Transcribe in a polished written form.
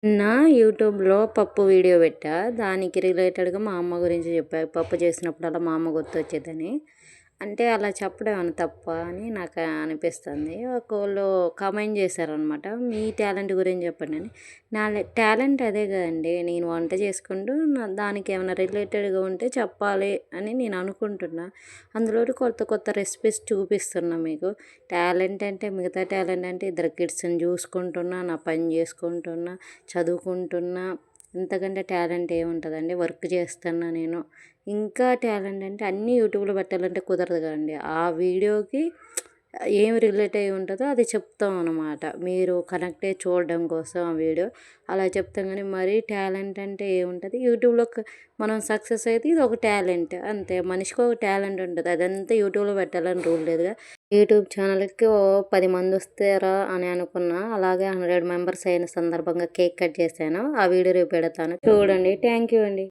నా యూట్యూబ్‌లో పప్పు వీడియో పెట్టా. దానికి రిలేటెడ్‌గా మా అమ్మ గురించి చెప్పా. పప్పు చేసినప్పుడల్లా మా అమ్మ గుర్తొచ్చేదని. అంటే అలా చెప్పడం ఏమన్నా తప్పా అని నాకు అనిపిస్తుంది. ఒకళ్ళు కామెంట్ చేశారనమాట. మీ టాలెంట్ గురించి చెప్పండి అని. నా టాలెంట్ అదే కదండీ! నేను వంట చేసుకుంటూ దానికి ఏమైనా రిలేటెడ్‌గా ఉంటే చెప్పాలి అని నేను అనుకుంటున్నా. అందులోను కొత్త కొత్త రెసిపీస్ చూపిస్తున్నా మీకు. టాలెంట్ అంటే మిగతా టాలెంట్ అంటే ఇద్దరు కిడ్స్‌ని చూసుకుంటున్నా, నా పని చేసుకుంటున్నా, చదువుకుంటున్నా. ఇంతకంటే టాలెంట్ ఏముంటదండి? వర్క్ చేస్తున్నా నేను. ఇంకా టాలెంట్ అంటే అన్నీ యూట్యూబ్‌లో పెట్టాలంటే కుదరదు కదండీ! ఆ వీడియోకి ఏం రిలేట్ అయ్యి ఉంటదో అది చెప్తాం అనమాట. మీరు కనెక్ట్ అయ్యి చూడడం కోసం ఆ వీడియో. అలా చెప్తాం గానీ మరీ టాలెంట్ అంటే ఏముంటది? యూట్యూబ్‌లో మనం సక్సెస్ అయితే ఇదొక టాలెంట్ అంతే. మనిషికి ఒక టాలెంట్ ఉంటది. అదంతా యూట్యూబ్‌లో పెట్టాలని రూల్ లేదుగా. యూట్యూబ్ ఛానల్‌కి ఓ 10 మందొస్తారా అని అనుకున్నా. అలాగే 100 మెంబర్స్ అయిన సందర్భంగా కేక్ కట్ చేశాను. ఆ వీడియో రేపు పెడతాను. చూడండి. థ్యాంక్ యూ అండి.